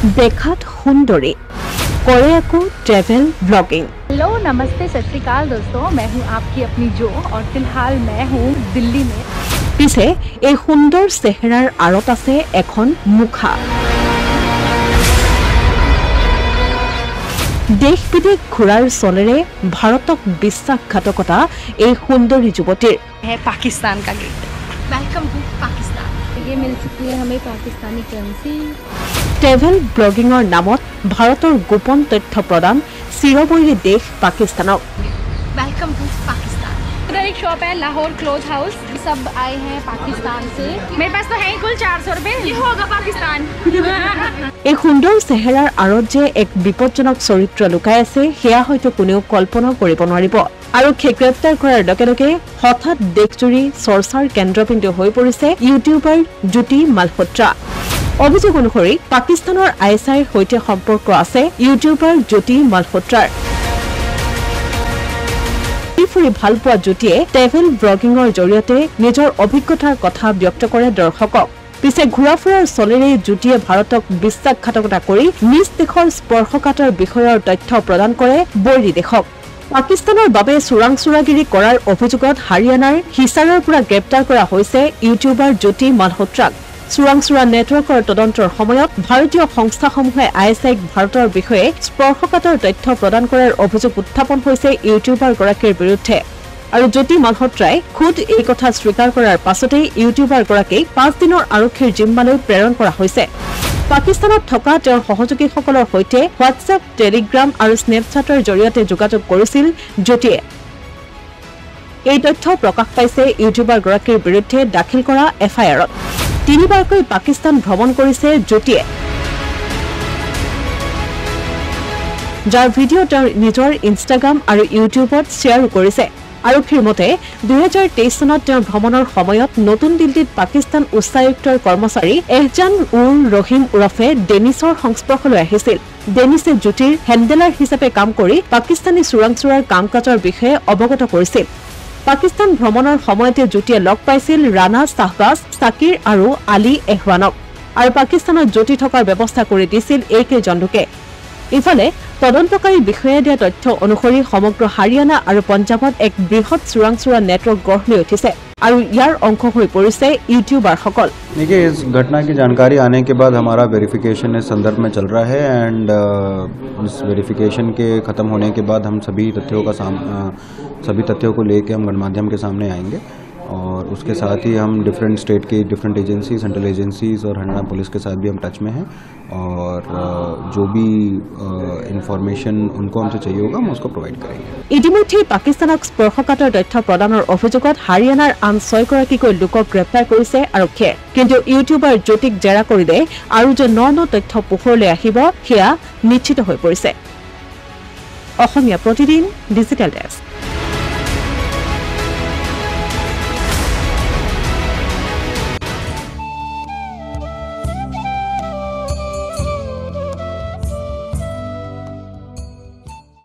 देखात सुंदरी करे को ट्रैवल ब्लॉगिंग। हेलो नमस्ते सत श्री अकाल दोस्तों, मैं हूं आपकी अपनी जो और फिलहाल मैं हूं दिल्ली में। पिछे एक सुंदर चेहरार आड़त आछे एखन मुखा। देश विदेश घूरार चलेरे भारतक विश्वासघातकता एक सुंदरी युवतीर है पाकिस्तान का गेट। Welcome to Pakistan. ये मिल चुकी है हमें पाकिस्तानी करेंसी। ट्रेवल ब्लॉगिंगर नामत भारतर गोपन तथ्य प्रदान चिरबैरी देश पाकिस्तानक। Welcome to Pakistan. उधर एक शॉप है लाहौर क्लोथ हाउस, सब आए हैं पाकिस्तान से। मेरे पास तो है ही कुल 400 रुपए। ये होगा पाकिस्तान। एक सुंदर चेहरार आड़त जे एक विपदजनक चरित्र लुकाई आछे सेया हयतो कोनेও कल्पना करिब नोवारिब। आरक्षीয়ে গ্ৰেপ্তাৰ কৰাৰ লগে লগে হঠাৎ দেশজুৰি চৰ্চাৰ কেন্দ্ৰবিন্দু হৈ পৰিছে ইউটিউবাৰ জ্যোতি মালহোত্ৰা। অভিযোগ অনুসৰি পাকিস্তানৰ আইএছআইৰ সৈতে সম্পৰ্ক আছে ইউটিউবাৰ জ্যোতি মালহোত্ৰাৰ। ফুৰি ভাল পোৱা জ্যোতিয়ে ট্ৰেভেল ব্লগিঙৰ জৰিয়তে নিজৰ অভিজ্ঞতাৰ কথা ব্যক্ত কৰে দৰ্শকক। পিছে ঘূৰা ফুৰাৰ চলেৰে জ্যোতিয়ে ভাৰতক বিশ্বাসঘাতকতা কৰি নিজ দেশৰ স্পৰ্শকাতৰ বিষয়ৰ তথ্য প্ৰদান কৰে বৈৰী দেশক। পাকিস্তানৰ বাবে চোৰাংচোৰাগিৰি কৰাৰ অভিযোগত হাৰিয়ানাৰ হিছাৰৰ পৰা গ্ৰেপ্তাৰ কৰা হৈছে ইউটিউবাৰ জ্যোতি মালহোত্ৰাক। চোৰাংচোৰা নেটৱৰ্কৰ তদন্তৰ সময়ত ভাৰতীয় সংস্থাসমূহে আইএছআইক ভাৰতৰ বিষয়ে স্পৰ্শকাতৰ তথ্য প্ৰদান কৰাৰ অভিযোগ উত্থাপন হৈছে ইউটিউবাৰগৰাকীৰ বিৰুদ্ধে। আৰু জ্যোতি মালহোত্ৰাই খুদ এই কথা স্বীকাৰ কৰাৰ পাছতেই ইউটিউবাৰগৰাকীক 5 দিনৰ আৰক্ষীৰ জিম্মালৈ প্ৰেৰণ কৰা হৈছে। পাকিস্তানত থকা তেওঁৰ সহযোগীসকলৰ সৈতে হোৱাটছএপ, টেলিগ্ৰাম আৰু স্নেপচাটৰ জৰিয়তে যোগাযোগ কৰিছিল জ্যোতিয়ে। এই তথ্য প্ৰকাশ পাইছে ইউটিউবাৰগৰাকীৰ বিৰুদ্ধে দাখিল কৰা এফআইআৰত। 3বাৰকৈ পাকিস্তান ভ্ৰমণ কৰিছে জ্যোতিয়ে, যাৰ ভিডিঅ' তেওঁৰ নিজৰ ইনষ্টাগ্ৰাম আৰু ইউটিউবত শ্বেয়াৰো কৰিছে। আৰক্ষীৰ মতে 2023 চনত তেওঁৰ ভ্ৰমণৰ সময়ত নতুন দিল্লীত পাকিস্তান উচ্চায়ুক্তৰ কৰ্মচাৰী এহজান উৰ ৰহিম ওৰফে ডেনিছৰ সংস্পৰ্শলৈ আহিছিল। ডেনিছে জ্যোতিৰ হেণ্ডেলাৰ হিচাপে কাম কৰি পাকিস্তানী চোৰাংচোৰাৰ কাম কাজৰ বিষয়ে অৱগত কৰিছিল। পাকিস্তান ভ্ৰমণৰ সময়তে জ্যোতিয়ে লগ পাইছিল ৰাণা শাহবাজ, সাকিৰ আৰু আলী এহৱানক আৰু পাকিস্তানত জ্যোতি থকাৰ ব্যৱস্থা কৰি দিছিল এইকেইজন লোকে। ইফালে তদন্তকাৰী বিষয়াই দিয়া তথ্য অনুসৰি সমগ্ৰ হাৰিয়ানা আৰু পঞ্জাৱত এক বৃহৎ চোৰাংচোৰা নেটৱৰ্ক গঢ় লৈ উঠিছে আৰু ইয়াৰ অংশ হৈ পৰিছে ইউটিউবাৰসকল। देखिए, इस घटना की जानकारी आने के बाद हमारा वेरिफिकेशन इस संदर्भ में चल रहा है एंड इस वेरिफिकेशन के ख़त्म होने के बाद हम सभी तथ्यों को लेके हम गणमाध्यम के सामने आएंगे और उसके साथ ही हम डिफरेंट स्टेट की डिफरेंट एजेंसी, सेंट्रल एजेंसीज और हरियाणा पुलिस के साथ भी हम टच में हैं और जो भी इन्फॉर्मेशन उनको हमसे चाहिए होगा हम उसको प्रोवाइड करेंगे। ইতিমধ্যে পাকিস্তানক স্পৰ্শকাতৰ তথ্য প্ৰদানৰ অভিযোগত হাৰিয়ানাৰ আন 6গৰাকীকৈ লোকক গ্ৰেপ্তাৰ কৰিছে আৰক্ষীয়ে। কিন্তু ইউটিউবাৰ জ্যোতিক জেৰা কৰিলে আৰু যে ন তথ্য পোহৰলৈ আহিব সেয়া নিশ্চিত হৈ পৰিছে। Asomiya Pratidin digital desk.